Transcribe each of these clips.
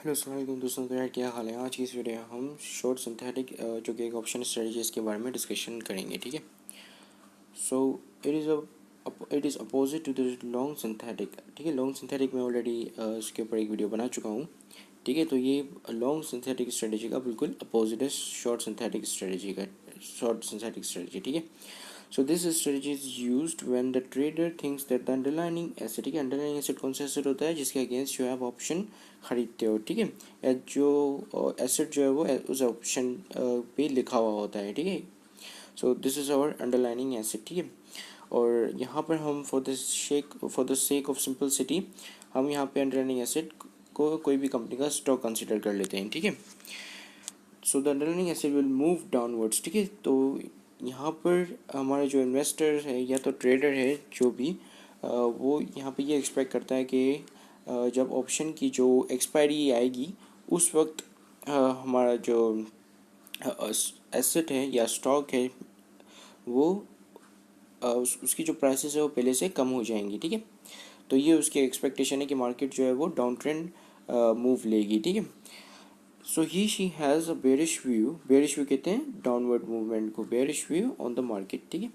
Hello अस्सलाम वालेकुम दोस्तों। तो यार क्या हाल है। आज की इस वीडियो में हम शॉर्ट सिंथेटिक जो कि एक ऑप्शन स्ट्रेटजी इसके बारे में डिस्कशन करेंगे। ठीक है। So it is opposite to the long synthetic. ठीक है। लॉन्ग सिंथेटिक में ऑलरेडी इसके ऊपर एक वीडियो बना चुका हूँ। ठीक है। तो ये लॉन्ग सिंथेटिक स्ट्रेटजी का बिल्कुल अपोजिट है शॉर्ट सिंथेटिक स्ट्रेटजी। ठीक है। So this strategy is used when the trader thinks that the underlying asset, ठीक है, अंडरलाइनिंग एसेट कौन सा एसेट होता है जिसके अगेंस्ट जो है आप ऑप्शन खरीदते हो। ठीक है। या जो एसेट जो है वो उस ऑप्शन पे लिखा हुआ होता है। ठीक है। So this is our underlining asset. ठीक है। और यहाँ पर हम for the sake of simplicity हम यहाँ पे अंडरलाइनिंग एसेट को कोई भी कंपनी का स्टॉक कंसिडर कर लेते हैं। ठीक है। So the underlining asset will move downwards. ठीक है। तो यहाँ पर हमारे जो इन्वेस्टर है या तो ट्रेडर है जो भी वो यहाँ पे ये एक्सपेक्ट करता है कि जब ऑप्शन की जो एक्सपायरी आएगी उस वक्त हमारा जो एसेट है या स्टॉक है वो उसकी जो प्राइसेस है वो पहले से कम हो जाएंगी। ठीक है। तो ये उसकी एक्सपेक्टेशन है कि मार्केट जो है वो डाउन ट्रेंड मूव लेगी। ठीक है। So he she has a bearish view कहते हैं डाउनवर्ड मूवमेंट को, bearish view on the market. ठीक है।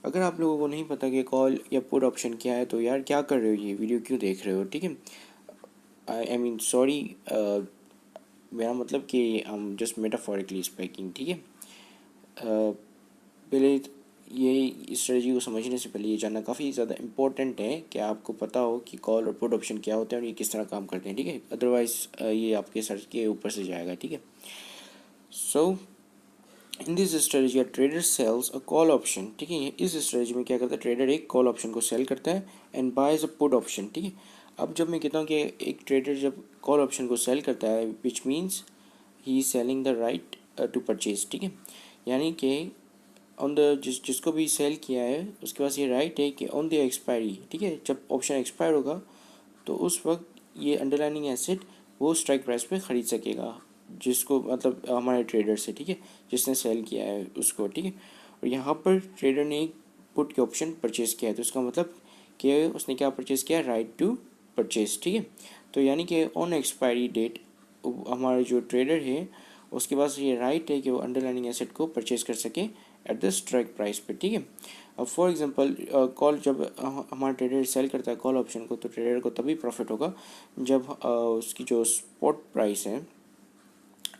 अगर आप लोगों को नहीं पता कि कॉल या पुट ऑप्शन क्या है तो यार क्या कर रहे हो, ये वीडियो क्यों देख रहे हो। ठीक है। आई मीन सॉरी, मेरा मतलब कि I am just metaphorically speaking. ठीक है। पहले ये इस स्ट्रेटजी को समझने से पहले ये जानना काफ़ी ज़्यादा इंपॉर्टेंट है कि आपको पता हो कि कॉल और पुट ऑप्शन क्या होते हैं और ये किस तरह काम करते हैं। ठीक है। अदरवाइज़ ये आपके सर के ऊपर से जाएगा। ठीक है। So in this strategy a trader sells a call option. ठीक है। इस स्ट्रेटजी में क्या करता है, ट्रेडर एक कॉल ऑप्शन को सेल करता है and boys a put option. ठीक है। अब जब मैं कहता हूँ कि एक ट्रेडर जब कॉल ऑप्शन को सेल करता है which means he is selling the right to purchase. ठीक है। यानी कि ऑन द जिसको भी सेल किया है उसके पास ये राइट है कि ऑन द एक्सपायरी, ठीक है, जब ऑप्शन एक्सपायर होगा तो उस वक्त ये अंडरलाइनिंग एसेट वो स्ट्राइक प्राइस पे ख़रीद सकेगा, जिसको मतलब हमारे ट्रेडर से, ठीक है, जिसने सेल किया है उसको। ठीक है। और यहाँ पर ट्रेडर ने एक पुट के ऑप्शन परचेज़ किया है तो उसका मतलब कि उसने क्या परचेज़ किया, राइट टू परचेज़। ठीक है। तो यानी कि ऑन एक्सपायरी डेट हमारा जो ट्रेडर है उसके पास ये राइट है कि वो अंडरलाइनिंग एसेट को परचेज़ कर सके एट द स्ट्राइक प्राइस पे। ठीक है। अब फॉर एग्जांपल कॉल जब हमारा ट्रेडर सेल करता है कॉल ऑप्शन को तो ट्रेडर को तभी प्रॉफिट होगा जब उसकी जो स्पॉट प्राइस है,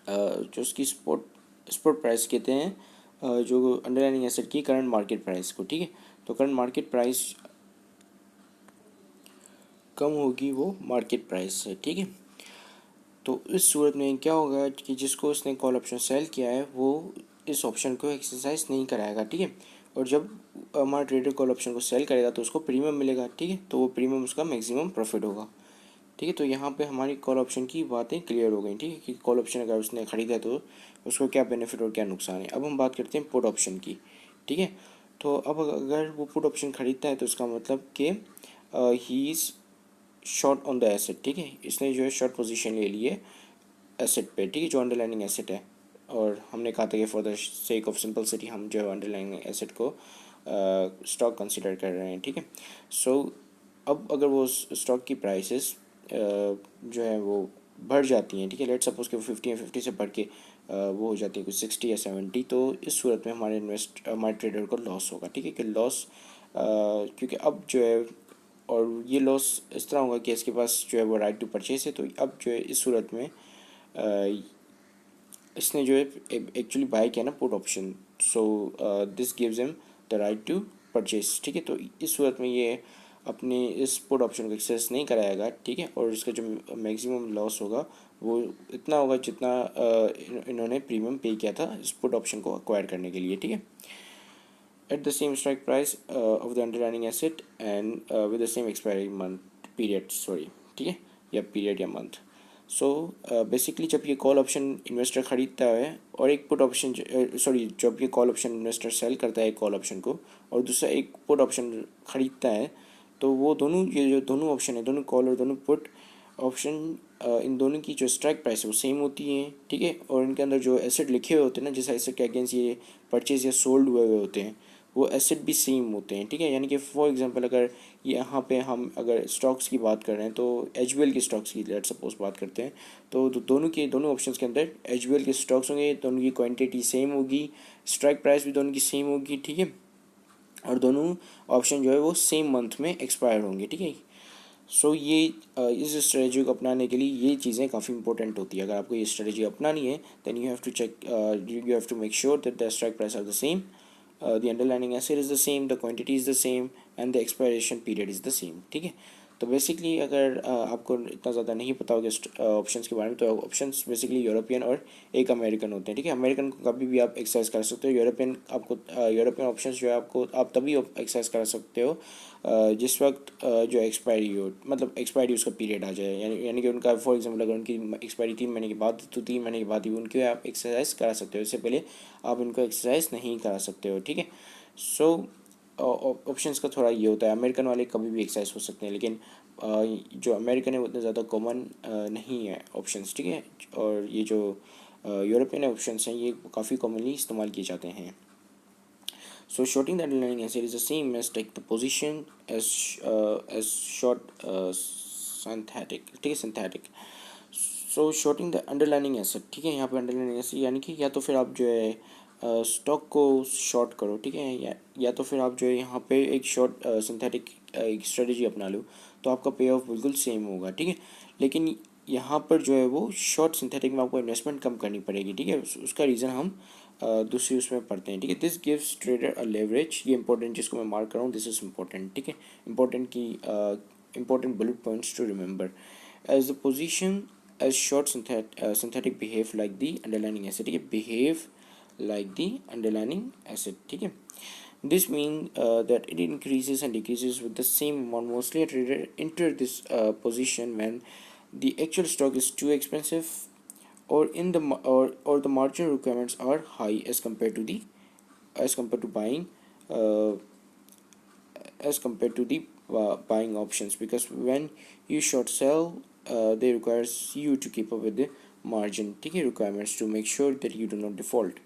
जो उसकी स्पॉट प्राइस कहते हैं जो अंडरलाइनिंग एसेट की करंट मार्केट प्राइस को। ठीक है। तो करंट मार्केट प्राइस कम होगी वो मार्केट प्राइस से। ठीक है। तो इस सूरत में क्या होगा कि जिसको उसने कॉल ऑप्शन सेल किया है वो इस ऑप्शन को एक्सरसाइज नहीं कराएगा। ठीक है। और जब हमारा ट्रेडर कॉल ऑप्शन को सेल करेगा तो उसको प्रीमियम मिलेगा। ठीक है। तो वो प्रीमियम उसका मैक्सिमम प्रॉफिट होगा। ठीक है। तो यहाँ पे हमारी कॉल ऑप्शन की बातें क्लियर हो गई। ठीक है कि कॉल ऑप्शन अगर उसने ख़रीदा तो उसको क्या बेनिफिट और क्या नुकसान है। अब हम बात करते हैं पुट ऑप्शन की। ठीक है। तो अब अगर वो पुट ऑप्शन ख़रीदता है तो उसका मतलब कि he is short on the asset. ठीक है। इसने जो है शॉर्ट पोजीशन ले ली है एसेट पे। ठीक है। जो अंडरलाइनिंग एसेट है, और हमने कहा था कि for the sake of simplicity हम जो है अंडरलाइनिंग एसेट को स्टॉक कंसिडर कर रहे हैं। ठीक है। सो अब अगर वो स्टॉक की प्राइसेस जो है वो बढ़ जाती हैं, ठीक है, लेट सपोज कि वो 50 या 50 से बढ़ के वो हो जाती है कुछ 60 या 70, तो इस सूरत में हमारे ट्रेडर को लॉस होगा। ठीक है। कि लॉस क्योंकि अब जो है, और ये लॉस इस तरह होगा कि इसके पास जो है वो राइट टू परचेज है, तो अब जो है इस सूरत में इसने जो है एक्चुअली बाय किया ना put option, so this gives him the right to purchase. ठीक है। तो इस सूरत में ये अपने इस पुट ऑप्शन को एक्सेस नहीं कराएगा। ठीक है। और इसका जो मैक्सिमम लॉस होगा वो इतना होगा जितना इन्होंने प्रीमियम पे किया था इस पुट ऑप्शन को अक्वायर करने के लिए। ठीक है। At the same strike price of the underlining asset and with the same expiry month period, sorry, ठीक है, या पीरियड या मंथ। सो बेसिकली जब ये कॉल ऑप्शन इन्वेस्टर ख़रीदता है और एक पुट ऑप्शन, सॉरी, जब ये कॉल ऑप्शन इन्वेस्टर सेल करता है एक कॉल ऑप्शन को और दूसरा एक पुट ऑप्शन ख़रीदता है, तो वो दोनों, ये जो दोनों ऑप्शन है, दोनों कॉल और दोनों पुट ऑप्शन, इन दोनों की जो स्ट्राइक प्राइस है वो सेम होती है। ठीक है। और इनके अंदर जो एसेट लिखे हुए होते हैं ना, जिस एसेट के अगेंस्ट ये परचेज या सोल्ड हुए होते हैं, वो एसेट भी सेम होते हैं, ठीक है। यानी कि फॉर एग्जांपल अगर यहाँ पे हम अगर स्टॉक्स की बात कर रहे हैं तो एचयूएल की स्टॉक्स की लेट्स सपोज बात करते हैं, तो दोनों ऑप्शंस के अंदर एचयूएल के स्टॉक्स होंगे, दोनों की क्वांटिटी सेम होगी, स्ट्राइक प्राइस भी दोनों की सेम होगी, ठीक है, और दोनों ऑप्शन जो है वो सेम मंथ में एक्सपायर होंगे, ठीक है। सो ये इस स्ट्रेटजी को अपनाने के लिए ये चीज़ें काफ़ी इंपॉर्टेंट होती है। अगर आपको ये स्ट्रेटजी अपनानी है then you have to check, you have to make sure that the strike price are the same, the underlying asset is the same, the quantity is the same and the expiration period is the same, ठीक है। तो basically अगर आपको इतना ज़्यादा नहीं पता होगा ऑप्शंस के बारे में, तो ऑप्शंस बेसिकली यूरोपियन और एक अमेरिकन होते हैं, ठीक है। अमेरिकन को कभी भी आप एक्सरसाइज कर सकते हो, यूरोपियन आपको यूरोपियन ऑप्शंस जो है आपको आप तभी एक्सरसाइज कर सकते हो जिस वक्त जो एक्सपायरी हो, मतलब एक्सपायरी उसका पीरियड आ जाए, यानी कि उनका फॉर एग्जांपल अगर उनकी एक्सपायरी 3 महीने के बाद, तो 3 महीने के बाद ही उनकी आप एक्सरसाइज करा सकते हो, इससे पहले आप उनको एक्सरसाइज नहीं करा सकते हो, ठीक है। सो ऑप्शंस का थोड़ा ये होता है, अमेरिकन वाले कभी भी एक्सरसाइज हो सकते हैं, लेकिन जो अमेरिकन है उतने ज़्यादा कॉमन नहीं है ऑप्शंस, ठीक है। और ये जो यूरोपियन ऑप्शंस हैं ये काफ़ी कॉमनली इस्तेमाल किए जाते हैं। So shorting the underlying asset is the same as take the position as short synthetic, ठीक है, synthetic। So shorting the underlining asset, ठीक है, यहाँ पे अंडरलाइनिंग एसेट यानी कि या तो फिर आप जो है स्टॉक को शॉर्ट करो, ठीक है, या तो फिर आप जो है यहाँ पे एक शॉर्ट सिंथेटिक एक स्ट्रेटजी अपना लो, तो आपका पे ऑफ बिल्कुल सेम होगा, ठीक है। लेकिन यहाँ पर जो है वो शॉर्ट सिंथेटिक में आपको इन्वेस्टमेंट कम करनी पड़ेगी, ठीक है। उसका रीज़न हम दूसरी उसमें पढ़ते हैं, ठीक है। This gives trader a leverage, ये इंपॉर्टेंट जिसको मैं मार्क कर रहा हूँ, दिस इज इंपॉर्टेंट, ठीक है। इंपॉर्टेंट की important bullet points to remember. As the position as short synthetic behave like the underlying asset, ठीक है, behave like the underlying asset, ठीक है। This means that it increases and decreases with the same amount. Mostly a trader enter this position when the actual stock is too expensive or in the or the margin requirements are high as compared to buying uh, buying options, because when you short sell they requires you to keep up with the margin, ठीक है, requirements to make sure that you do not default।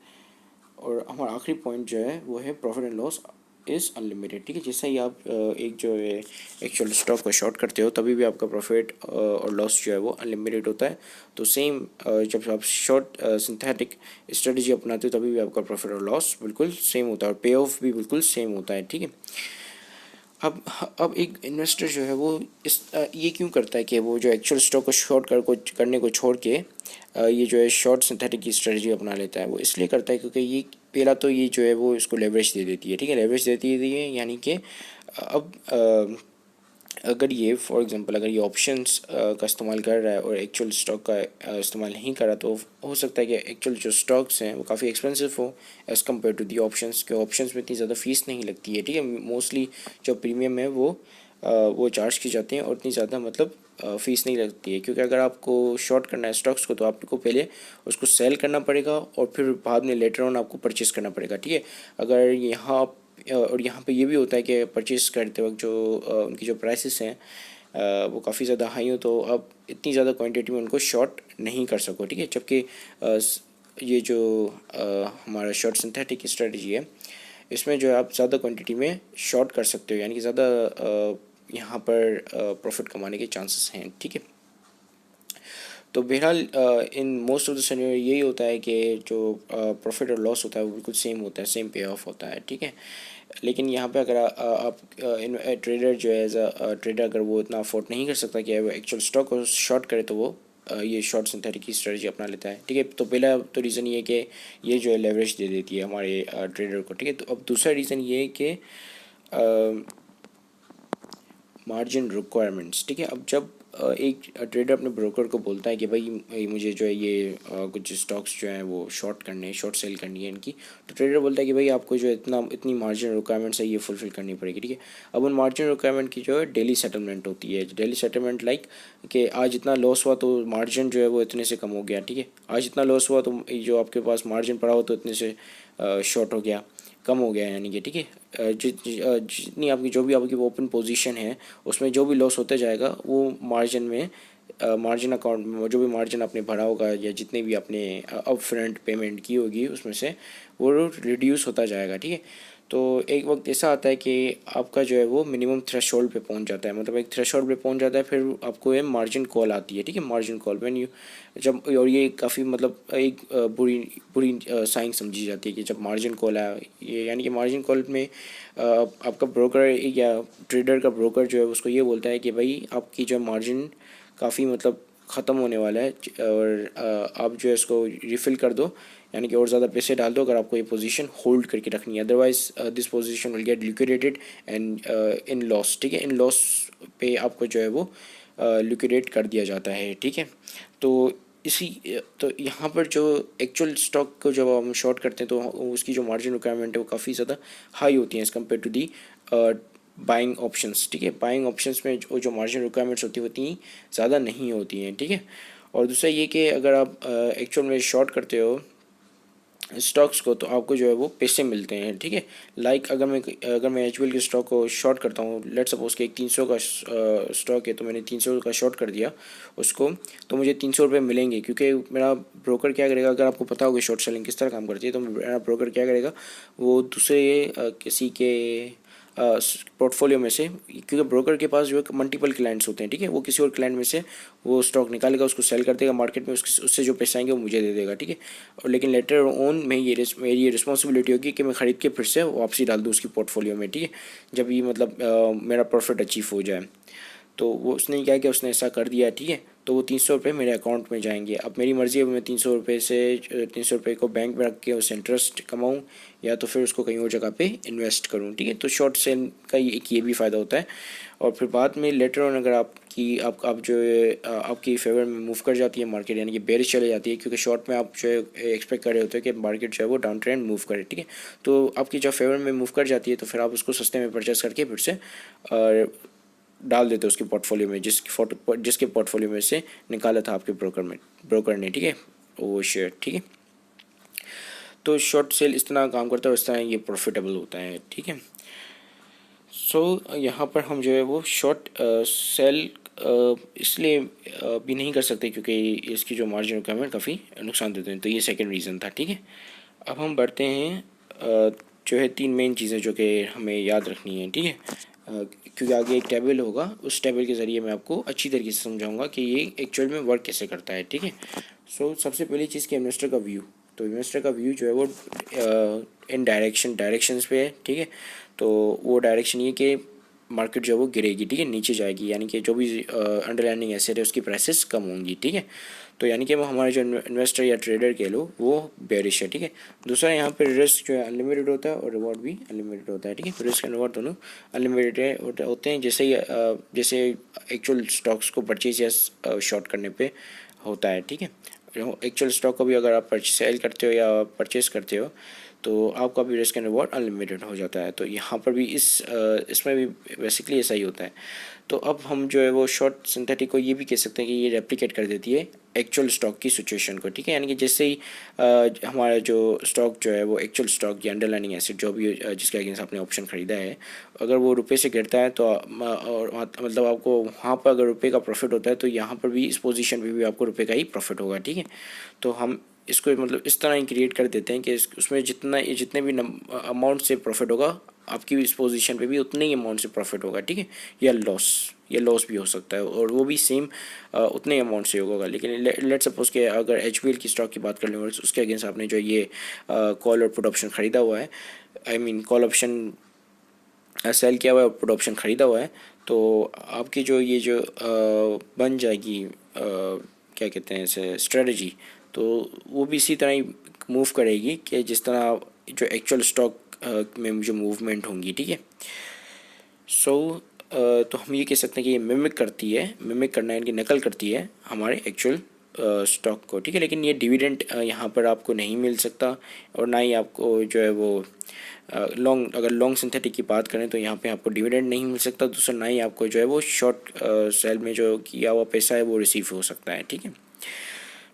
और हमारा आखिरी point जो है वो है profit and loss is unlimited, ठीक है। जैसे ही आप एक जो है एक्चुअल स्टॉक को शॉर्ट करते हो तभी भी आपका प्रॉफिट और लॉस जो है वो अनलिमिटेड होता है। तो सेम जब आप शॉर्ट सिंथेटिक स्ट्रेटजी अपनाते हो तभी भी आपका प्रॉफिट और लॉस बिल्कुल सेम होता है और पे ऑफ भी बिल्कुल सेम होता है, ठीक है। अब एक इन्वेस्टर जो है वो ये क्यों करता है कि वो जो एक्चुअल स्टॉक को करने को छोड़ के ये जो है शॉर्ट सिंथेटिक की स्ट्रेटजी अपना लेता है। वो इसलिए करता है क्योंकि ये पहला तो ये जो है वो इसको लेवरेज दे देती है, ठीक है, लेवरेज देती है, यानी कि अब अगर ये फॉर एग्जांपल अगर ये ऑप्शंस का इस्तेमाल कर रहा है और एक्चुअल स्टॉक का इस्तेमाल नहीं कर रहा, तो हो सकता है कि एक्चुअल जो स्टॉक्स हैं वो काफ़ी एक्सपेंसिव हो as compare to the options, के ऑप्शंस में इतनी ज़्यादा फीस नहीं लगती है, ठीक है। मोस्टली जो प्रीमियम है वो चार्ज की जाती हैं और इतनी ज़्यादा मतलब फ़ीस नहीं लगती है, क्योंकि अगर आपको शॉर्ट करना है स्टॉक्स को तो आपको पहले उसको सेल करना पड़ेगा और फिर बाद में लेटर ऑन आपको परचेज़ करना पड़ेगा, ठीक है। अगर यहाँ और यहाँ पे ये भी होता है कि परचेज़ करते वक्त जो उनकी जो प्राइसेस हैं वो काफ़ी ज़्यादा हाई हो, तो आप इतनी ज़्यादा क्वांटिटी में उनको शॉर्ट नहीं कर सको, ठीक है। जबकि ये जो हमारा शॉर्ट सिंथेटिक स्ट्रेटजी है इसमें जो है आप ज़्यादा क्वांटिटी में शॉर्ट कर सकते हो, यानी कि ज़्यादा यहाँ पर प्रॉफिट कमाने के चांसेस हैं, ठीक है। तो बहरहाल in most of the scenario यही होता है कि जो प्रॉफिट और लॉस होता है वो बिल्कुल सेम होता है, सेम पे ऑफ होता है, ठीक है। लेकिन यहाँ पे अगर आप ट्रेडर जो है एज अ ट्रेडर अगर वो इतना अफोर्ड नहीं कर सकता कि वो एक्चुअल स्टॉक को शॉर्ट करे, तो वो ये शॉर्ट सिंथेटिक की स्ट्रेटजी अपना लेता है, ठीक है। तो पहला तो रीज़न ये है कि ये जो है लेवरेज दे देती है हमारे ट्रेडर को, ठीक है। तो अब दूसरा रीज़न ये है कि मार्जिन रिक्वायरमेंट्स, ठीक है। अब जब एक ट्रेडर अपने ब्रोकर को बोलता है कि भाई मुझे जो है ये कुछ स्टॉक्स जो हैं वो शॉर्ट करने हैं, शॉर्ट सेल करनी है इनकी, तो ट्रेडर बोलता है कि भाई आपको जो इतनी मार्जिन रिक्वायरमेंट्स है ये फुलफिल करनी पड़ेगी, ठीक है। अब उन मार्जिन रिक्वायरमेंट की जो है डेली सेटलमेंट होती है, डेली सेटलमेंट लाइक कि आज इतना लॉस हुआ तो मार्जिन जो है वो इतने से कम हो गया, ठीक है। आज इतना लॉस हुआ तो जो आपके पास मार्जिन पड़ा हो तो इतने से शॉर्ट हो गया, कम हो गया, यानी कि ठीक है जितनी आपकी जो भी आपकी ओपन पोजीशन है उसमें जो भी लॉस होता जाएगा वो मार्जिन में मार्जिन अकाउंट में जो भी मार्जिन आपने भरा होगा या जितने भी आपने अप फ्रंट पेमेंट की होगी उसमें से वो रिड्यूस होता जाएगा, ठीक है। तो एक वक्त ऐसा आता है कि आपका जो है वो मिनिमम थ्रेशोल्ड पे पहुंच जाता है, मतलब एक थ्रेशोल्ड पे पहुंच जाता है, फिर आपको ये मार्जिन कॉल आती है, ठीक है, मार्जिन कॉल व्हेन यू जब, और ये काफ़ी मतलब एक बुरी बुरी साइन समझी जाती है कि जब मार्जिन कॉल आया ये, यानी कि मार्जिन कॉल में आपका ब्रोकर या ट्रेडर का ब्रोकर जो है उसको ये बोलता है कि भाई आपकी जो मार्जिन काफ़ी मतलब ख़त्म होने वाला है और आप जो है इसको रिफ़िल कर दो, यानी कि और ज़्यादा पैसे डाल दो अगर आपको ये पोजीशन होल्ड करके रखनी है, otherwise this position will get liquidated and in loss, ठीक है, इन लॉस पे आपको जो है वो लिक्विडेट कर दिया जाता है, ठीक है। तो इसी तो यहाँ पर जो एक्चुअल स्टॉक को जब हम शॉर्ट करते हैं तो उसकी जो मार्जिन रिक्वायरमेंट है वो काफ़ी ज़्यादा हाई होती है as compare to the buying options, ठीक है। बाइंग ऑप्शंस में जो मार्जिन रिक्वायरमेंट्स होती ज़्यादा नहीं होती हैं, ठीक है। और दूसरा ये कि अगर आप एक्चुअल में शॉर्ट करते हो स्टॉक्स को तो आपको जो है वो पैसे मिलते हैं, ठीक है। लाइक अगर मैं एचयूएल के स्टॉक को शॉर्ट करता हूँ, लेट सपोज कि एक 300 का स्टॉक है, तो मैंने 300 का शॉर्ट कर दिया उसको, तो मुझे 300 रुपये मिलेंगे, क्योंकि मेरा ब्रोकर क्या करेगा, अगर आपको पता होगा शॉर्ट सेलिंग किस तरह काम करती है, तो मेरा ब्रोकर क्या करेगा, वो दूसरे किसी के पोर्टफोलियो में से, क्योंकि ब्रोकर के पास जो है मल्टीपल क्लाइंट्स होते हैं, ठीक है, वो किसी और क्लाइंट में से वो स्टॉक निकालेगा, उसको सेल कर देगा मार्केट में, उससे जो पैसे आएंगे वो मुझे दे देगा, ठीक है। और लेकिन लेटर ऑन में मेरी ये रिस्पॉन्सिबिलिटी होगी कि मैं ख़रीद के फिर से वापसी डाल दूँ उसकी पोर्टफोलियो में, ठीक है, जब ये मतलब मेरा प्रॉफिट अचीव हो जाए। तो वो उसने क्या किया, उसने ऐसा कर दिया, ठीक है। तो वो 300 रुपये मेरे अकाउंट में जाएंगे। अब मेरी मर्ज़ी है, मैं 300 रुपये से 300 रुपये को बैंक में रख के उससे इंटरेस्ट कमाऊँ या तो फिर उसको कहीं और जगह पे इन्वेस्ट करूँ, ठीक है। तो शॉर्ट सेल का एक ये भी फ़ायदा होता है। और फिर बाद में लेटर ऑन अगर आप जो आपकी फेवर में मूव कर जाती है मार्केट, यानी कि बेरिश चले जाती है, क्योंकि शॉर्ट में आप जो है एक्सपेक्ट कर रहे होते हैं कि मार्केट जो है वो डाउन ट्रेंड मूव करे, ठीक है। तो आपकी जो फेवर में मूव कर जाती है तो फिर आप उसको सस्ते में परचेस करके फिर से डाल देते हो उसके पोर्टफोलियो में, जिसके पोर्टफोलियो में से निकाला था आपके ब्रोकर ने, ठीक है, वो शेयर, ठीक है। तो शॉर्ट सेल इस तरह काम करता है, इस तरह ये प्रॉफिटेबल होता है, ठीक है। यहाँ पर हम जो है वो शॉर्ट सेल इसलिए भी नहीं कर सकते क्योंकि इसकी जो मार्जिन रिक्वायरमेंट काफ़ी नुकसान देते हैं, तो ये सेकंड रीज़न था, ठीक है। अब हम बढ़ते हैं जो है 3 मेन चीज़ें जो कि हमें याद रखनी है, ठीक है। क्योंकि आगे एक टेबल होगा, उस टेबल के ज़रिए मैं आपको अच्छी तरीके से समझाऊंगा कि ये एक्चुअल में वर्क कैसे करता है, ठीक है। सबसे पहली चीज़ कि इन्वेस्टर का व्यू, तो इन्वेस्टर का व्यू जो है वो इन डायरेक्शंस पे है, ठीक है। तो वो डायरेक्शन ये कि मार्केट जो है वो गिरेगी, ठीक है, नीचे जाएगी, यानी कि जो भी अंडरलाइनिंग एसेट है उसकी प्राइसेस कम होंगी, ठीक है। तो यानी कि वो हमारे जो इन्वेस्टर या ट्रेडर कह लो वो बेरिश है, ठीक है। दूसरा यहाँ पे रिस्क जो है अनलिमिटेड होता है और रिवॉर्ड भी अनलिमिटेड होता है, ठीक है। तो रिस्क एंड रिवॉर्ड दोनों अनलिमिटेड होते हैं, जैसे एक्चुअल स्टॉक्स को परचेज या शॉर्ट करने पे होता है, ठीक है। एक्चुअल स्टॉक को भी अगर आप सेल करते हो या परचेज करते हो तो आपका भी रिस्क एंड रिवॉर्ड अनलिमिटेड हो जाता है। तो यहाँ पर भी इसमें भी बेसिकली ऐसा ही होता है। तो अब हम जो है वो शॉर्ट सिंथेटिक को ये भी कह सकते हैं कि ये रेप्लिकेट कर देती है एक्चुअल स्टॉक की सिचुएशन को, ठीक है। यानी कि जैसे ही हमारा जो स्टॉक जो है वो एक्चुअल स्टॉक या अंडरलाइनिंग एसेट जो भी जिसके अगेंस्ट आपने ऑप्शन ख़रीदा है, अगर वो रुपये से गिरता है तो और मतलब आपको वहाँ पर अगर रुपये का प्रॉफिट होता है तो यहाँ पर भी इस पोजीशन पे भी आपको रुपये का ही प्रॉफिट होगा, ठीक है। तो हम इसको मतलब इस तरह ही क्रिएट कर देते हैं कि उसमें जितने भी अमाउंट से प्रॉफिट होगा आपकी इस पोजीशन पे भी उतने ही अमाउंट से प्रॉफिट होगा, ठीक है, या लॉस भी हो सकता है और वो भी सेम उतने अमाउंट से होगा। लेकिन लेट सपोज कि अगर एचयूएल की स्टॉक की बात कर लें और उसके अगेंस्ट आपने जो ये कॉल और पुट ऑप्शन ख़रीदा हुआ है, I mean call option sell किया हुआ है और पुट ऑप्शन ख़रीदा हुआ है, तो आपकी जो ये जो बन जाएगी क्या कहते हैं इसे स्ट्रेटजी, तो वो भी इसी तरह ही मूव करेगी कि जिस तरह जो एक्चुअल स्टॉक में जो मूवमेंट होंगी, ठीक है। तो हम ये कह सकते हैं कि ये मिमिक करना है, इनकी नकल करती है हमारे एक्चुअल स्टॉक को, ठीक है। लेकिन ये डिविडेंड यहाँ पर आपको नहीं मिल सकता और ना ही आपको जो है वो अगर लॉन्ग सिंथेटिक की बात करें तो यहाँ पे आपको डिविडेंड नहीं मिल सकता। दूसरा ना ही आपको जो है वो शॉर्ट सेल में जो किया हुआ पैसा है वो रिसीव हो सकता है, ठीक है।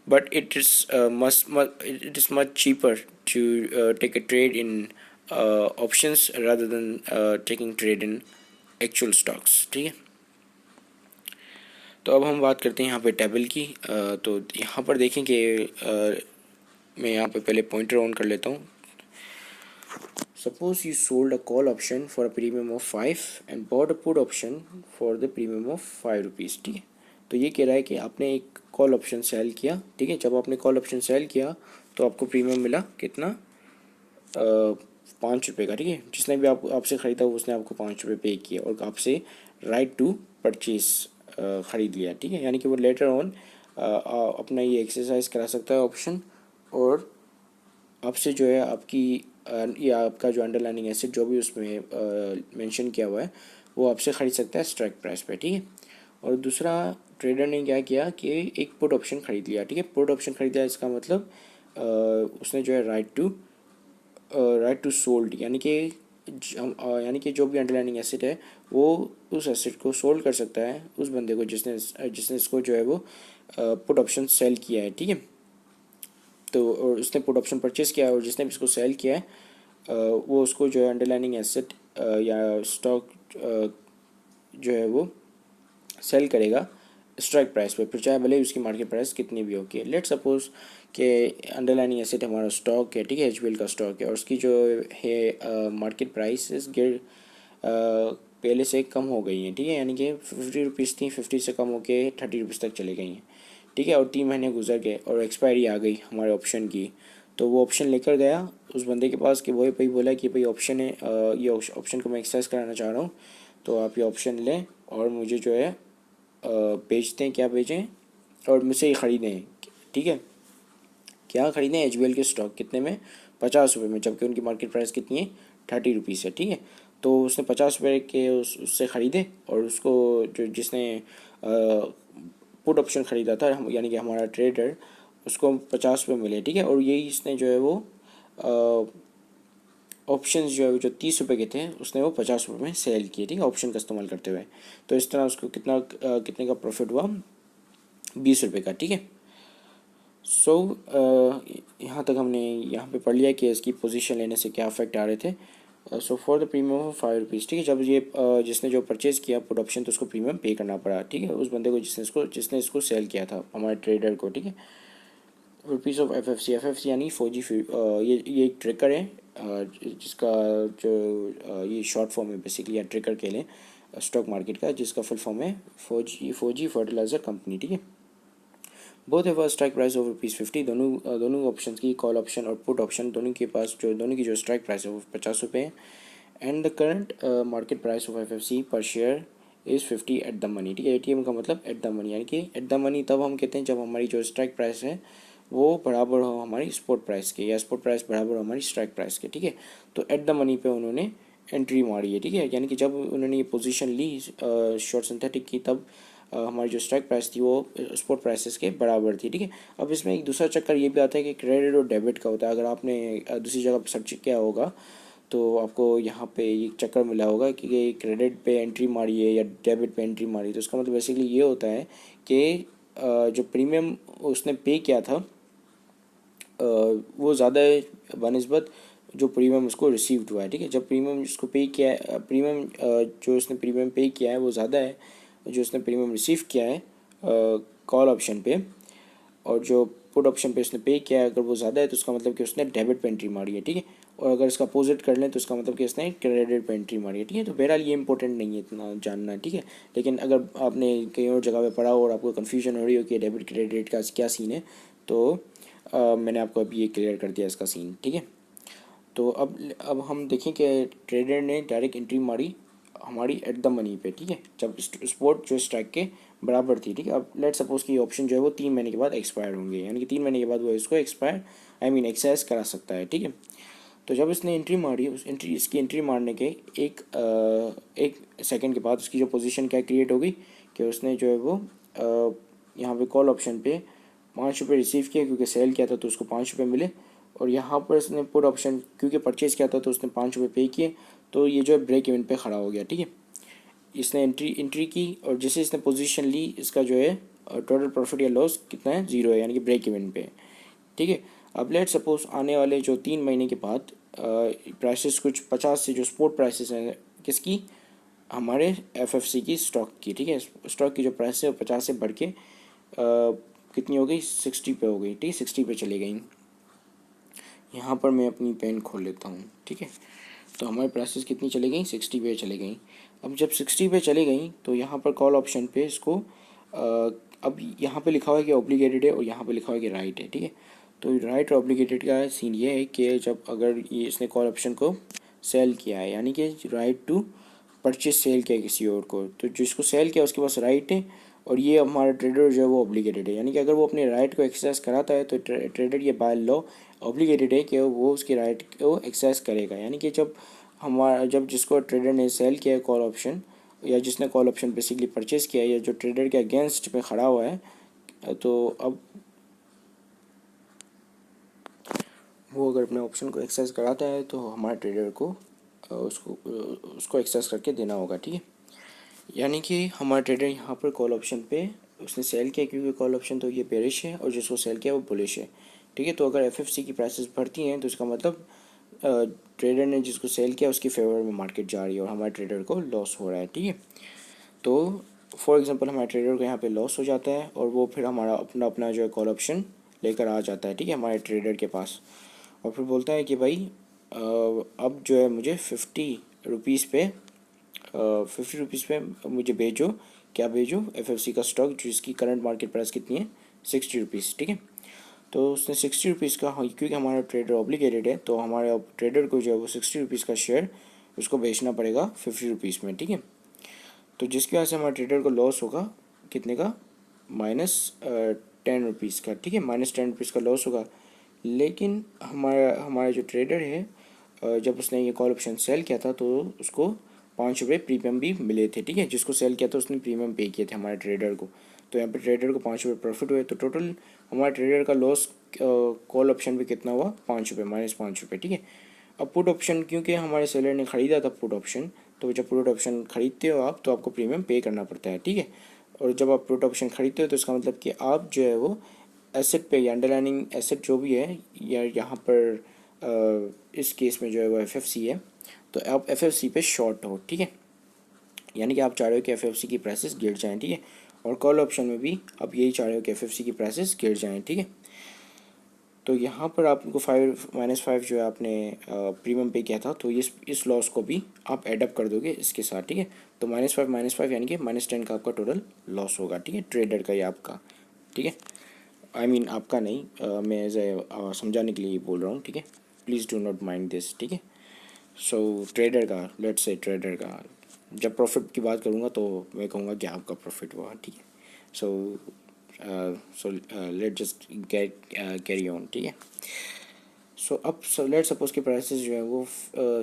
But it is much cheaper to take a trade in options rather than taking trade in actual stocks, ठीक है। तो अब हम बात करते हैं यहाँ पे टेबल की। तो यहाँ पर देखें कि मैं यहाँ पे पहले पॉइंटर ऑन कर लेता हूँ। Suppose you sold a call option for a premium of 5 and bought a put option for the premium of 5 rupees, ठीक है। तो ये कह रहा है कि आपने एक कॉल ऑप्शन सेल किया, ठीक है। जब आपने कॉल ऑप्शन सेल किया तो आपको प्रीमियम मिला कितना, 5 रुपये का, ठीक है। जिसने भी आपसे ख़रीदा उसने आपको 5 रुपये पे किए और आपसे राइट टू परचेज ख़रीद लिया, ठीक है। यानी कि वो लेटर ऑन अपना ये एक्सरसाइज करा सकता है ऑप्शन, और आपसे जो है आपकी या आपका जो अंडरलाइनिंग एसेट जो भी उसमें मेंशन किया हुआ है वो आपसे ख़रीद सकता है स्ट्राइक प्राइस पे, ठीक है। और दूसरा, ट्रेडर ने क्या किया कि एक पुट ऑप्शन ख़रीद लिया, ठीक है। पुट ऑप्शन ख़रीद लिया, इसका मतलब उसने जो है राइट टू सोल्ड, यानी कि जो भी अंडरलाइनिंग एसेट है वो उस एसेट को सोल्ड कर सकता है उस बंदे को जिसने इसको जो है वो पुट ऑप्शन सेल किया है, ठीक है। तो और उसने पुट ऑप्शन परचेज किया है और जिसने भी इसको सेल किया है वो उसको जो है अंडरलाइनिंग एसेट या स्टॉक जो है वो सेल करेगा स्ट्राइक प्राइस पे, फिर चाहे भले ही उसकी मार्केट प्राइस कितनी भी हो। कि लेट सपोज कि अंडरलाइनिंग एसेट हमारा स्टॉक है, ठीक है, एचबीएल का स्टॉक है, और उसकी जो है मार्केट प्राइस पहले से कम हो गई है, ठीक है। यानी कि 50 रुपीज़ थी, 50 से कम होकर 30 रुपीज़ तक चले गई हैं, ठीक है। और 3 महीने गुजर गए और एक्सपायरी आ गई हमारे ऑप्शन की। तो वो ऑप्शन लेकर गया उस बंदे के पास कि वही भाई बोला कि भाई ऑप्शन है, ये ऑप्शन को मैं एक्सरसाइज कराना चाह रहा हूँ, तो आप ये ऑप्शन लें और मुझे जो है बेचते हैं, क्या बेचें, और मुझसे ये ख़रीदें, ठीक है। क्या ख़रीदें, एचबीएल के स्टॉक कितने में, 50 रुपये में, जबकि उनकी मार्केट प्राइस कितनी है, 30 रुपीज़ है, ठीक है। तो उसने 50 रुपये के उससे ख़रीदे और उसको जो जिसने पुट ऑप्शन ख़रीदा था, यानी कि हमारा ट्रेडर, उसको 50 रुपये मिले, ठीक है। और यही इसने जो है वो ऑप्शन जो है जो 30 रुपये के थे उसने वो 50 रुपये में सेल किए, ठीक है, ऑप्शन का इस्तेमाल करते हुए। तो इस तरह उसको कितने का प्रॉफिट हुआ, 20 रुपये का, ठीक है। सो यहाँ तक हमने यहाँ पे पढ़ लिया कि इसकी पोजीशन लेने से क्या अफेक्ट आ रहे थे। So for the premium of 5 rupees, ठीक है। जब ये जिसने जो परचेज़ किया पुट ऑप्शन तो उसको प्रीमियम पे करना पड़ा, ठीक है, उस बंदे को जिसने इसको सेल किया था, हमारे ट्रेडर को, ठीक है। Rupees of F F C यानी फौजी ये एक ट्रिकर है जिसका जो ये शॉर्ट फॉर्म है बेसिकली, या ट्रिकर के लिए स्टॉक मार्केट का, जिसका फुल फॉर्म है फौजी फर्टिलाइज़र कंपनी, ठीक है। Both have a strike price of ₹50। दोनों ऑप्शन की, कॉल ऑप्शन और पुट ऑप्शन, दोनों की जो स्ट्राइक प्राइस है वो 50 रुपये है। And the current market price of F per share is 50 at the money, ठीक है। एटीएम का मतलब एट द मनी, यानी कि एट द मनी तब हम कहते हैं जब हमारी जो स्ट्राइक प्राइस है वो बराबर हो हमारी स्पॉट प्राइस के, या स्पॉट प्राइस बराबर हो हमारी स्ट्राइक प्राइस के, ठीक है। तो एट द मनी पे उन्होंने एंट्री मारी है, ठीक है। यानी कि जब उन्होंने ये पोजीशन ली शॉर्ट सिंथेटिक की, तब हमारी जो स्ट्राइक प्राइस थी वो स्पॉट प्राइसेस के बराबर थी, ठीक है। अब इसमें एक दूसरा चक्कर ये भी आता है कि क्रेडिट और डेबिट का होता है। अगर आपने दूसरी जगह पर सर्च किया होगा तो आपको यहाँ पे ये चक्कर मिला होगा कि क्रेडिट पे एंट्री मारी है या डेबिट पे एंट्री मारी है। तो इसका मतलब बेसिकली ये होता है कि जो प्रीमियम उसने पे किया था वो ज़्यादा है बनस्बत जो प्रीमियम उसको रिसीव्ड हुआ है, ठीक है। जब प्रीमियम उसको पे किया है, प्रीमियम जो उसने प्रीमियम पे किया है वो ज़्यादा है जो उसने प्रीमियम रिसीव किया है कॉल ऑप्शन पे, और जो पुट ऑप्शन पे उसने पे किया है अगर वो ज़्यादा है तो उसका मतलब कि उसने डेबिट पे एंट्री मारी है, ठीक है। और अगर इसका अपोजिट कर लें तो उसका मतलब कि उसने क्रेडिट पे एंट्री मारी है, ठीक है। तो बहरहाल ये इंपॉर्टेंट नहीं है इतना जानना, ठीक है। लेकिन अगर आपने कहीं और जगह पे पढ़ा हो और आपको कन्फ्यूजन हो रही हो कि डेबिट क्रेडिट का क्या सीन है, तो मैंने आपको अभी ये क्लियर कर दिया इसका सीन, ठीक है। तो अब हम देखें कि ट्रेडर ने डायरेक्ट एंट्री मारी हमारी एट द मनी पे, ठीक है, जब स्पॉट जो स्ट्राइक के बराबर थी, ठीक है। अब लेट सपोज कि ऑप्शन जो है वो 3 महीने के बाद एक्सपायर होंगे, यानी कि 3 महीने के बाद वो इसको एक्सरसाइज करा सकता है, ठीक है। तो जब इसने एंट्री मारी, इसकी एंट्री मारने के एक सेकंड के बाद उसकी जो पोजीशन क्या क्रिएट हो गई कि उसने जो है वो यहाँ पे कॉल ऑप्शन पे 5 रुपये रिसीव किया, क्योंकि सेल किया था तो उसको 5 रुपये मिले। और यहाँ पर इसने पुट ऑप्शन क्योंकि परचेज़ किया था तो उसने 5 रुपये पे किए, तो ये जो है ब्रेक इवन पे खड़ा हो गया, ठीक है। इसने एंट्री की और जैसे इसने पोजीशन ली, इसका जो है टोटल प्रॉफिट या लॉस कितना है, 0 है, यानी कि ब्रेक इवन पे, ठीक है। अब लेट सपोज आने वाले जो 3 महीने के बाद प्राइसेस कुछ 50 से जो स्पॉट प्राइसेस हैं किसकी, हमारे एफएफसी की स्टॉक की, ठीक है। स्टॉक की जो प्राइस है वो 50 से बढ़ के कितनी हो गई, 60 पे हो गई, ठीक है, 60 पे चली गई। यहाँ पर मैं अपनी पेन खोल लेता हूँ, ठीक है। तो हमारी प्राइसेस कितनी चली गई, 60 पे चली गई। अब जब 60 पे चली गई तो यहाँ पर कॉल ऑप्शन पे इसको अब यहाँ पे लिखा हुआ है कि ऑब्लिगेटेड है और यहाँ पे लिखा हुआ है कि राइट है, ठीक है। तो राइट और ऑब्लिगेटेड का सीन ये है कि जब अगर ये इसने कॉल ऑप्शन को सेल किया है, यानी कि राइट टू परचेज सेल किया किसी और को, तो जिसको सेल किया उसके पास राइट है और ये हमारा ट्रेडर जो है वो ऑब्लिगेटेड है, यानी कि अगर वो अपने राइट को एक्सरसाइज कराता है तो ट्रेडर ये बाय लॉ ऑब्लिगेटेड है कि वो उसकी राइट को एक्सरसाइज करेगा। यानी कि जब जिसको ट्रेडर ने सेल किया है कॉल ऑप्शन, या जिसने कॉल ऑप्शन बेसिकली परचेज किया है, या जो ट्रेडर के अगेंस्ट पे खड़ा हुआ है, तो अब वो अगर अपने ऑप्शन को एक्सरसाइज कराता है तो हमारे ट्रेडर को उसको एक्सरसाइज करके देना होगा, ठीक है। यानी कि हमारा ट्रेडर यहाँ पर कॉल ऑप्शन पे उसने सेल किया, क्योंकि कॉल ऑप्शन तो ये बेरिश है और जिसको सेल किया वो बुलिश है, ठीक है। तो अगर एफएफसी की प्राइसेस बढ़ती हैं तो इसका मतलब ट्रेडर ने जिसको सेल किया उसकी फेवर में मार्केट जा रही है और हमारे ट्रेडर को लॉस हो रहा है, ठीक है। तो फॉर एग्जांपल हमारे ट्रेडर को यहाँ पे लॉस हो जाता है और वो फिर हमारा अपना अपना जो है कॉल ऑप्शन लेकर आ जाता है, ठीक है, हमारे ट्रेडर के पास, और फिर बोलता है कि भाई अब जो है मुझे 50 रुपीज़ पे 50 रुपीज़ पे मुझे भेजो, क्या भेजो, एफएफसी का स्टॉक जिसकी करंट मार्केट प्राइस कितनी है, 60 रुपीज़, ठीक है। तो उसने 60 रुपीज़ का, क्योंकि हमारा ट्रेडर ऑब्लिगेटेड है तो हमारे ट्रेडर को जो है वो 60 रुपीज़ का शेयर उसको बेचना पड़ेगा 50 रुपीज़ में, ठीक है। तो जिसकी वजह से हमारे ट्रेडर को लॉस होगा कितने का, -10 रुपीज़ का, ठीक है, -10 रुपीज़ का लॉस होगा। लेकिन हमारा जो ट्रेडर है जब उसने ये कॉल ऑप्शन सेल किया था तो उसको 5 रुपये प्रीमियम भी मिले थे, ठीक है। जिसको सेल किया था उसने प्रीमियम पे किए थे हमारे ट्रेडर को, तो यहाँ पे ट्रेडर को 5 रुपये प्रॉफिट हुए। तो टोटल हमारा ट्रेडर का लॉस कॉल ऑप्शन पे कितना हुआ, 5 रुपये, -5 रुपये, ठीक है। अब पुट ऑप्शन, क्योंकि हमारे सेलर ने ख़रीदा था पुट ऑप्शन, तो जब पुट ऑप्शन ख़रीदते हो आप तो आपको प्रीमियम पे करना पड़ता है, ठीक है। और जब आप पुट ऑप्शन ख़रीदते हो तो इसका मतलब कि आप जो है वो एसेट पे, या अंडरलाइनिंग एसेट जो भी है, या यहाँ पर इस केस में जो है वो एफएफसी है, तो आप एफएफसी पे शॉर्ट हो, ठीक है। यानी कि आप चाह रहे हो कि एफएफसी की प्राइसेस गिर जाएँ, ठीक है। और कॉल ऑप्शन में भी आप यही चाह रहे हो कि एफएफसी की प्राइसेस गिर जाएँ, ठीक है। तो यहाँ पर आपको 5 जो है आपने प्रीमियम पे किया था, तो इस लॉस को भी आप एडअप कर दोगे इसके साथ, ठीक है। तो -5 यानी कि -10 का आपका टोटल लॉस होगा, ठीक है, ट्रेडर का या आपका, ठीक है। आई मीन आपका नहीं, मैं एज ए समझाने के लिए बोल रहा हूँ, ठीक है। Please do not mind this, ठीक है। सो ट्रेडर का, लेट्स से ट्रेडर का जब प्रॉफिट की बात करूँगा तो मैं कहूँगा कि आपका प्रॉफिट हुआ, ठीक है। So let just get carry on, ठीक है। सो लेट सपोज की प्राइसेस जो है वो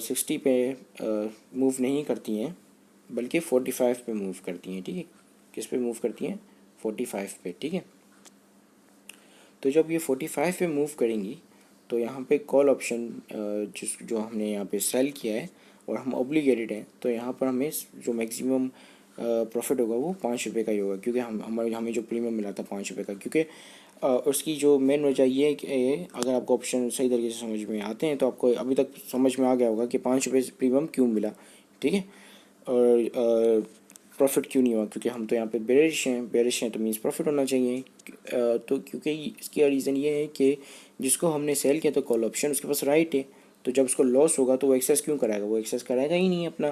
60 पे मूव नहीं करती हैं, बल्कि 45 पे मूव करती हैं, ठीक है। किस पे मूव करती हैं, 45 पे, ठीक है। तो जब ये 45 पे मूव करेंगी तो यहाँ पे कॉल ऑप्शन जो हमने यहाँ पे सेल किया है और हम ऑब्लिगेटेड हैं, तो यहाँ पर हमें जो मैक्सिमम प्रॉफिट होगा वो 5 रुपये का ही होगा, क्योंकि हमें जो प्रीमियम मिला था 5 रुपये का। क्योंकि उसकी जो मेन वजह ये है कि अगर आपको ऑप्शन सही तरीके से समझ में आते हैं तो आपको अभी तक समझ में आ गया होगा कि 5 रुपये प्रीमियम क्यों मिला, ठीक है। और प्रॉफिट क्यों नहीं हुआ, क्योंकि हम तो यहाँ पे बेरिश हैं तो मीन्स प्रॉफिट होना चाहिए। तो क्योंकि इसका रीज़न ये है कि जिसको हमने सेल किया तो कॉल ऑप्शन उसके पास राइट है, तो जब उसको लॉस होगा तो वो एक्सेस क्यों कराएगा, वो एक्सेस कराएगा ही नहीं अपना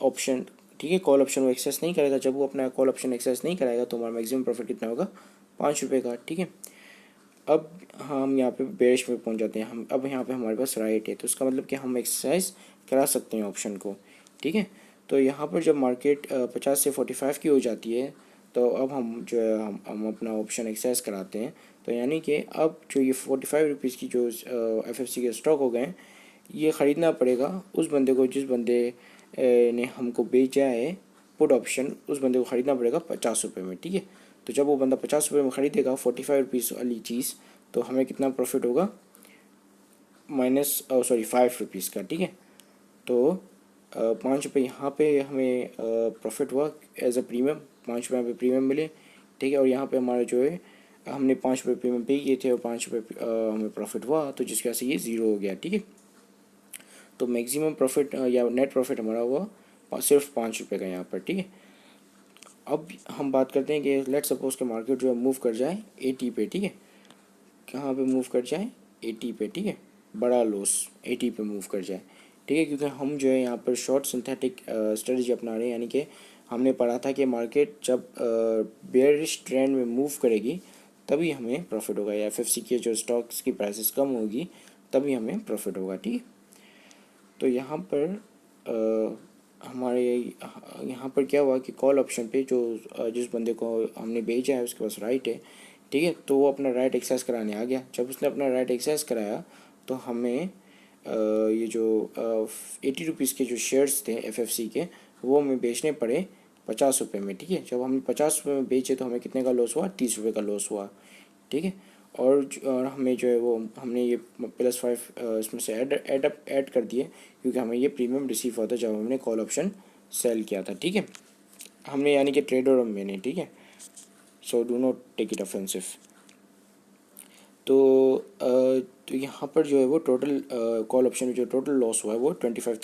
ऑप्शन, ठीक है। कॉल ऑप्शन वो एक्सेस नहीं करेगा, जब वो अपना कॉल ऑप्शन एक्सेस नहीं कराएगा तो हमारा मैक्सिमम प्रॉफिट कितना होगा, 5 रुपये का, ठीक है। अब हम यहाँ पे बेरिश में पहुँच जाते हैं, हम अब यहाँ पे हमारे पास राइट है, तो इसका मतलब कि हम एक्सरसाइज करा सकते हैं ऑप्शन को, ठीक है। तो यहाँ पर जब मार्केट 50 से 45 की हो जाती है तो अब हम जो है हम अपना ऑप्शन एक्सरसाइज कराते हैं। तो यानी कि अब जो ये 45 रुपीज़ की जो एफएफसी के स्टॉक हो गए, ये ख़रीदना पड़ेगा उस बंदे को, जिस बंदे ने हमको बेचा है पुट ऑप्शन, उस बंदे को ख़रीदना पड़ेगा 50 रुपये में, ठीक है। तो जब वो बंदा 50 रुपये में ख़रीदेगा 45 रुपीज़ वाली चीज़, तो हमें कितना प्रॉफिट होगा, 5 रुपीज़ का, ठीक है। तो 5 रुपये यहाँ पे हमें प्रॉफिट हुआ एज अ प्रीमियम, 5 रुपये यहाँ पे प्रीमियम मिले, ठीक है। और यहाँ पे हमारा जो है हमने 5 रुपये प्रीमियम पे किए थे और 5 रुपये हमें प्रॉफिट हुआ, तो जिसकी वजह से ये 0 हो गया, ठीक है। तो मैक्सिमम प्रॉफिट या नेट प्रॉफिट हमारा हुआ सिर्फ 5 रुपये का यहाँ पर, ठीक है। अब हम बात करते हैं कि लेट सपोज के मार्केट जो है मूव कर जाए 80 पे, ठीक है। कहाँ पे मूव कर जाए, 80 पे, ठीक है। बड़ा लॉस 80 पे मूव कर जाए, ठीक है, क्योंकि हम जो है यहाँ पर शॉर्ट सिंथेटिक स्ट्रेटजी अपना रहे हैं, यानी कि हमने पढ़ा था कि मार्केट जब बेयरिश ट्रेंड में मूव करेगी तभी हमें प्रॉफिट होगा, या एफएफसी के जो स्टॉक्स की प्राइसेस कम होगी तभी हमें प्रॉफिट होगा। ठीक है, तो यहाँ पर हमारे यहाँ पर क्या हुआ कि कॉल ऑप्शन पे जो जिस बंदे को हमने भेजा है उसके पास राइट है, ठीक है, तो वो अपना राइट एक्सरसाइज कराने आ गया। जब उसने अपना राइट एक्सरसाइज कराया तो हमें ये जो 80 रुपीज़ के जो शेयर्स थे एफएफसी के, वो हमें बेचने पड़े 50 रुपये में। ठीक है, जब हमने 50 रुपये में बेचे तो हमें कितने का लॉस हुआ, 30 रुपये का लॉस हुआ। ठीक है, और हमें जो है वो हमने ये +5 इसमें से ऐड कर दिए, क्योंकि हमें ये प्रीमियम रिसीव हुआ था जब हमने कॉल ऑप्शन सेल किया था। ठीक है, हमने यानी कि ट्रेडर और मैंने। ठीक है, so do not take it offensive. तो यहाँ पर जो है वो टोटल कॉल ऑप्शन में जो टोटल लॉस हुआ है वो 25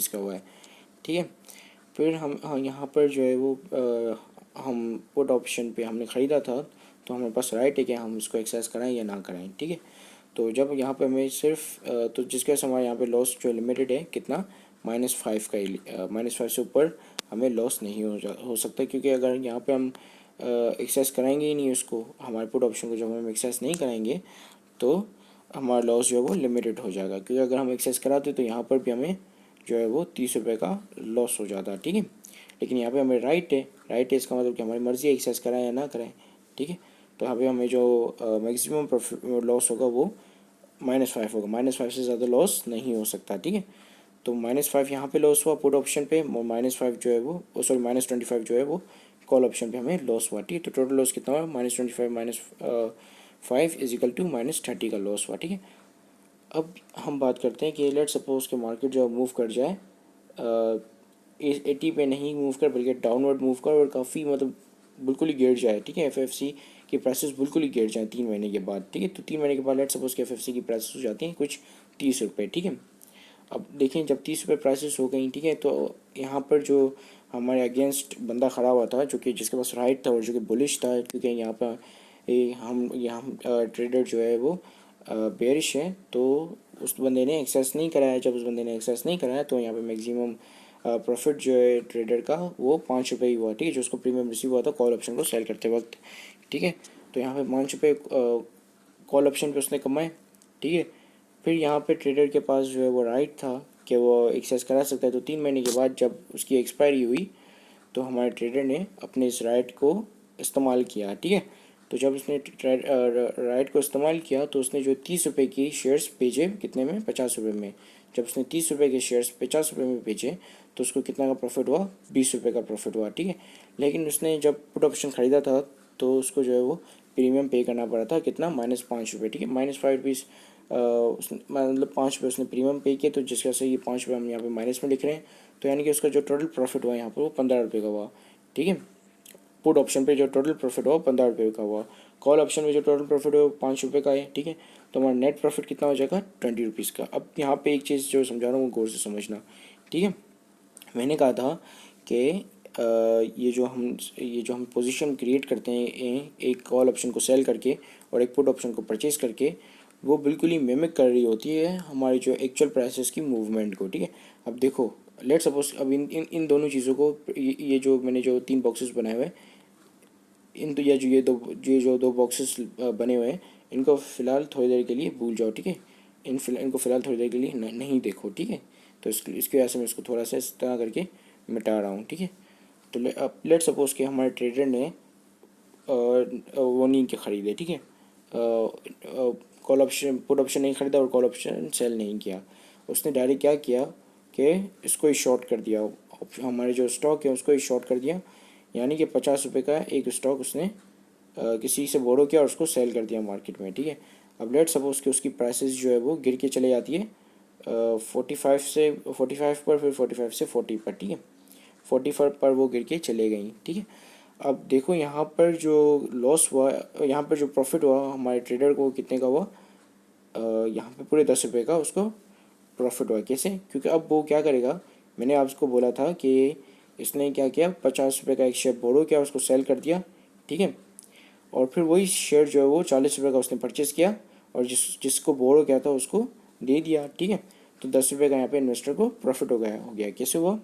का हुआ है। ठीक है, फिर हम यहाँ पर जो है वो हम पुट ऑप्शन पे हमने ख़रीदा था, तो हमारे पास राइट है कि हम इसको एक्सरसाइज कराएं या ना कराएं। ठीक है, तो जब यहाँ पे हमें सिर्फ तो जिसके वजह से हमारे यहाँ पे लॉस जो लिमिटेड है कितना, -5 का ही, -5 से ऊपर हमें लॉस नहीं हो सकता, क्योंकि अगर यहाँ पे हम एक्सरसाइज कराएंगे ही नहीं उसको, हमारे पुट ऑप्शन को जब हम एक्सरसाइज नहीं कराएंगे तो हमारा लॉस जो है वो लिमिटेड हो जाएगा, क्योंकि अगर हम एक्सरसाइज कराते तो यहाँ पर भी हमें जो है वो 30 रुपये का लॉस हो जाता। ठीक है, लेकिन यहाँ पे हमें राइट है इसका मतलब कि हमारी मर्ज़ी है एक्सरसाइज कराएं या ना कराएं। ठीक है, तो यहाँ पे हमें जो मैक्सिमम प्रॉफिट लॉस होगा वो -5 होगा, -5 से ज़्यादा लॉस नहीं हो सकता। ठीक है, तो -5 यहाँ पे लॉस हुआ पुट ऑप्शन पे, और -5 जो है वो -25 जो है वो कॉल ऑप्शन पे हमें लॉस हुआ। ठीक है, तो टोटल लॉस कितना हुआ, -25 -5 = -30 का लॉस हुआ। ठीक है, अब हम बात करते हैं कि लेट सपोज के मार्केट जो मूव कर जाए 80 पे नहीं मूव कर बल्कि डाउनवर्ड मूव कर और काफ़ी मतलब बिल्कुल ही गिर जाए। ठीक है, एफएफसी की प्राइसेस बिल्कुल ही गिर जाए 3 महीने के बाद। ठीक है, तो 3 महीने के बाद लेट सपोज के एफएफसी की प्राइसेस हो जाती हैं कुछ 30 रुपये। ठीक है, अब देखें जब 30 रुपये प्राइसेस हो गई, ठीक है, तो यहाँ पर जो हमारे अगेंस्ट बंदा खड़ा हुआ था जो कि जिसके पास राइट था और जो कि बुलिश था, क्योंकि यहाँ पर हम ट्रेडर जो है वो बेरिश है, तो उस बंदे ने एक्सेस नहीं कराया। जब उस बंदे ने एक्सेस नहीं कराया तो यहाँ पे मैक्सिमम प्रॉफिट जो है ट्रेडर का वो 5 रुपये ही हुआ। ठीक है, जो उसको प्रीमियम रिसीव हुआ था कॉल ऑप्शन को सेल करते वक्त। ठीक है, तो यहाँ पे 5 रुपये कॉल ऑप्शन पे उसने कमाए। ठीक है, फिर यहाँ पे ट्रेडर के पास जो है वो राइट था कि वो एक्सेस करा सकता है, तो 3 महीने के बाद जब उसकी एक्सपायरी हुई तो हमारे ट्रेडर ने अपने इस राइट को इस्तेमाल किया। ठीक है, तो जब उसने राइट को इस्तेमाल किया तो उसने जो 30 रुपये की शेयर्स बेचे कितने में, 50 रुपये में। जब उसने 30 रुपये के शेयर्स 50 रुपये में बेचे तो उसको कितना का प्रॉफिट हुआ, 20 रुपये का प्रॉफिट हुआ। ठीक है, लेकिन उसने जब पुट ऑप्शन ख़रीदा था तो उसको जो है वो प्रीमियम पे करना पड़ा था, कितना, -5 रुपये। ठीक है, -5 रुपीज़ मतलब 5 रुपये उसने प्रीमियम पे किए, तो जिसका से ये 5 रुपये हम यहाँ पे माइनस में लिख रहे हैं, तो यानी कि उसका जो टोटल प्रॉफिट हुआ यहाँ पर वो 15 रुपये का हुआ। ठीक है, पुट ऑप्शन पे जो टोटल प्रॉफिट हुआ 15 रुपये का हुआ, कॉल ऑप्शन में जो टोटल प्रॉफिट हुआ 5 रुपये का है। ठीक है, तो हमारा नेट प्रॉफिट कितना हो जाएगा, 20 रुपीज़ का। अब यहाँ पे एक चीज़ जो समझा रहा हूँ वो गौर से समझना। ठीक है, मैंने कहा था कि ये जो हम पोजीशन क्रिएट करते हैं एक कॉल ऑप्शन को सेल करके और एक पुट ऑप्शन को परचेज़ करके, वो बिल्कुल ही मिमिक कर रही होती है हमारी जो एक्चुअल प्राइसेस की मूवमेंट को। ठीक है, अब देखो लेट सपोज अब इन दोनों चीज़ों को, ये जो मैंने जो 3 बॉक्सेस बनाए हुए हैं, इन तो ये जो दो बॉक्सेस बने हुए हैं, इनको फ़िलहाल थोड़ी देर के लिए भूल जाओ। ठीक है, इनको फ़िलहाल थोड़ी देर के लिए नहीं देखो। ठीक है, तो इसकी वजह से मैं इसको थोड़ा सा इस तरह करके मिटा रहा हूँ। ठीक है, तो लेट सपोज कि हमारे ट्रेडर ने वो नहीं के ख़रीदे। ठीक है, कॉल ऑप्शन पुट ऑप्शन नहीं ख़रीदा और कॉल ऑप्शन सेल नहीं किया। उसने डायरेक्ट क्या किया कि इसको ही शॉर्ट कर दिया, हमारे जो स्टॉक है उसको ही शॉर्ट कर दिया, यानी कि 50 रुपये का एक स्टॉक उसने किसी से बोरो किया और उसको सेल कर दिया मार्केट में। ठीक है, अब लेट सपोज कि उसकी प्राइसेस जो है वो गिर के चले जाती है 45 पर, फिर 45 से 40 पर। ठीक है, 45 पर वो गिर के चले गई। ठीक है, अब देखो यहाँ पर जो लॉस हुआ, यहाँ पर जो प्रॉफिट हुआ हमारे ट्रेडर को कितने का हुआ, यहाँ पे पूरे 10 रुपये का उसको प्रॉफिट हुआ। कैसे, क्योंकि अब वो क्या करेगा, मैंने आपको बोला था कि इसने क्या किया, 50 रुपये का एक शेयर बोरो किया, उसको सेल कर दिया। ठीक है, और फिर वही शेयर जो है वो 40 रुपये का उसने परचेज़ किया और जिसको बोरो किया था उसको दे दिया। ठीक है, तो 10 रुपये का यहाँ पे इन्वेस्टर को प्रॉफिट हो गया। कैसे हुआ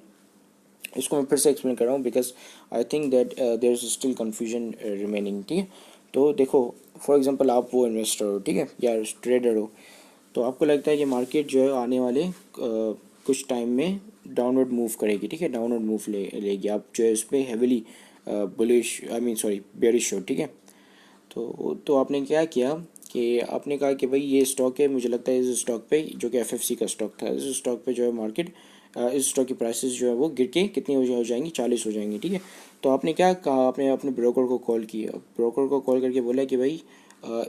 इसको मैं फिर से एक्सप्लेन कर रहा हूँ, because I think that there is still confusion remaining. ठीक है, तो देखो फॉर एग्जांपल आप वो इन्वेस्टर हो, ठीक है, या ट्रेडर हो, तो आपको लगता है कि मार्केट जो है आने वाले कुछ टाइम में डाउनवर्ड मूव करेगी। ठीक है, डाउनवर्ड मूव लेगी। आप जो है उस पर हैविली बुलिश बेयरिश हो। ठीक है, तो आपने क्या किया कि आपने कहा कि भाई ये स्टॉक है, मुझे लगता है इस स्टॉक पे जो कि एफएफसी का स्टॉक था, इस स्टॉक पे जो है मार्केट इस स्टॉक की प्राइसेस जो है वो गिर के कितनी हो जाएंगी, 40 हो जाएंगी। ठीक है, तो आपने क्या कहा, आपने अपने ब्रोकर को कॉल किया, ब्रोकर को कॉल करके बोला कि भाई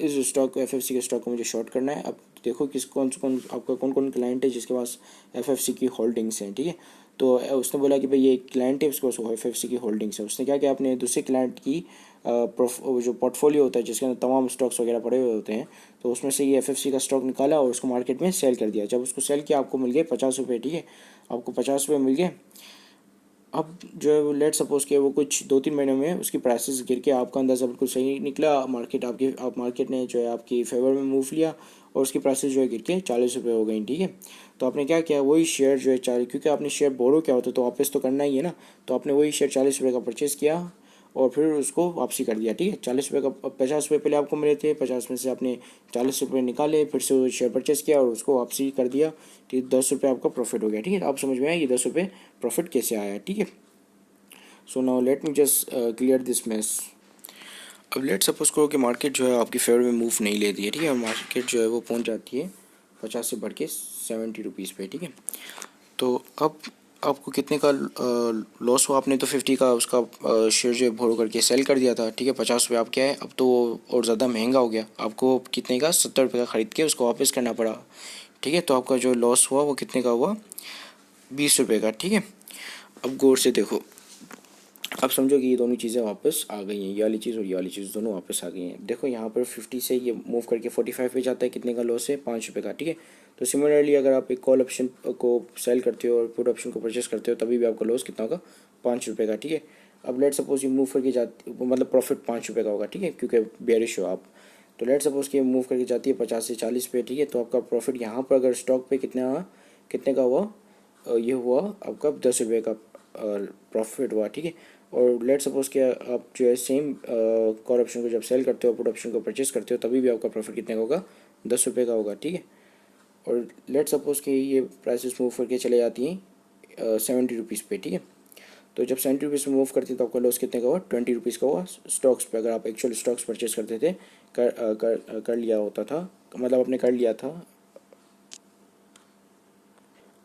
इस स्टॉक को एफएफसी के स्टॉक को मुझे शॉर्ट करना है। अब देखो कौन आपका कौन कौन क्लाइंट है जिसके पास एफएफसी की होल्डिंग्स हैं। ठीक है, तो उसने बोला कि भाई ये एक क्लाइंट है उसके पास एफएफसी की होल्डिंग्स है। उसने क्या किया, अपने दूसरे क्लाइंट की जो पोर्टफोलियो होता है जिसके अंदर तमाम स्टॉक्स वगैरह पड़े हुए होते हैं, तो उसमें से ये एफएफसी का स्टॉक निकाला और उसको मार्केट में सेल कर दिया। जब उसको सेल किया आपको मिल गए 50 रुपये। ठीक है, आपको 50 रुपये मिल गए। अब जो है वो लेट सपोज के वो कुछ 2-3 महीने में उसकी प्राइसेस गिर के आपका अंदाज़ा बिल्कुल सही निकला, मार्केट ने जो है आपकी फेवर में मूव लिया और उसकी प्राइसेस जो है गिर के 40 रुपये हो गई। ठीक है, तो आपने क्या किया, वही शेयर जो है क्योंकि आपने शेयर बोरो क्या होता है तो वापस तो करना ही है ना, तो आपने वही शेयर 40 रुपये का परचेज़ किया और फिर उसको वापसी कर दिया। ठीक है, 40 रुपये का 50 रुपये पहले आपको मिले थे, 50 में से आपने 40 रुपये निकाले, फिर से वो शेयर परचेज़ किया और उसको वापसी कर दिया। ठीक है, 10 रुपये आपका प्रॉफिट हो गया। ठीक है, आप समझ में आया ये 10 रुपये प्रॉफिट कैसे आया। ठीक है, so now let me just clear this mess. अब लेट सपोज करो कि मार्केट जो है आपकी फेवर में मूव नहीं लेती है। ठीक है, मार्केट जो है वो पहुंच जाती है 50 से बढ़ के 70 रुपीज़ पे। ठीक है, तो अब आपको कितने का लॉस हुआ, आपने तो 50 का उसका शेयर जो है भोरो करके सेल कर दिया था। ठीक है, 50 रुपये आप क्या है, अब तो वो और ज़्यादा महंगा हो गया, आपको कितने का 70 रुपये का ख़रीद के उसको वापस करना पड़ा। ठीक है, तो आपका जो लॉस हुआ वो कितने का हुआ, 20 रुपये का। ठीक है, अब गौर से देखो, अब समझो कि ये दोनों चीज़ें वापस आ गई हैं, ये वाली चीज़ और ये वाली चीज़ दोनों वापस आ गई हैं। देखो यहाँ पर 50 से ये मूव करके 45 पे जाता है, कितने का लॉस है, 5 रुपये का। ठीक है, तो सिमिलरली अगर आप एक कॉल ऑप्शन को सेल करते हो और पुट ऑप्शन को परचेस करते हो तभी भी आपका लॉस कितना होगा, 5 रुपये का। ठीक है, अब लेट सपोज ये मूव करके जाती, मतलब प्रॉफिट 5 रुपये का होगा। ठीक है, क्योंकि बेयरिश हो आप, तो लेट सपोज कि मूव करके जाती है 50 से 40 पे। ठीक है, तो आपका प्रॉफिट यहाँ पर अगर स्टॉक पे कितने का हुआ, ये हुआ आपका 10 रुपये का प्रॉफिट हुआ। ठीक है, और लेट सपोज कि आप जो है सेम कॉल ऑप्शन को जब सेल करते हो पुट ऑप्शन को परचेस करते हो तभी भी आपका प्रॉफिट कितने का होगा, 10 रुपये का होगा। ठीक है, और लेट सपोज कि ये प्राइसेस मूव करके चले जाती हैं 70 रुपीज़ पे। ठीक है, तो जब 70 रुपीज़ में मूव करती है तो आपका लॉस कितने का हुआ, 20 रुपीज़ का हुआ स्टॉक्स पे। अगर आप एक्चुअल स्टॉक्स परचेस करते थे, कर लिया होता था, मतलब आपने कर लिया था,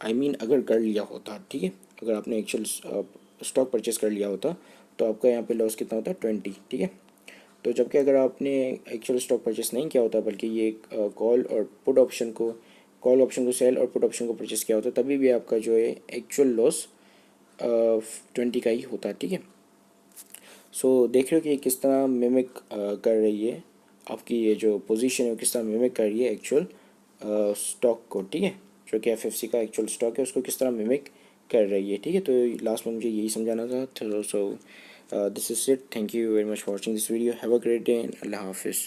अगर कर लिया होता। ठीक है, अगर आपने एक्चुअल स्टॉक परचेस कर लिया होता तो आपका यहाँ पे लॉस कितना होता है, 20। ठीक है, तो जबकि अगर आपने एक्चुअल स्टॉक परचेस नहीं किया होता बल्कि ये कॉल ऑप्शन को सेल और पुट ऑप्शन को परचेस किया होता तभी भी आपका जो है एक्चुअल लॉस 20 का ही होता है। ठीक है, सो देख रहे हो कि ये किस तरह मिमिक कर रही है, आपकी ये जो पोजीशन है वो किस तरह मिमिक कर रही है एक्चुअल स्टॉक को। ठीक है, जो कि एफएफसी का एक्चुअल स्टॉक है उसको किस तरह मिमिक कर रही है। ठीक है, तो लास्ट में मुझे यही समझाना था। So this is it, thank you very much for watching this video, have a great day and अल्लाह हाफिज़।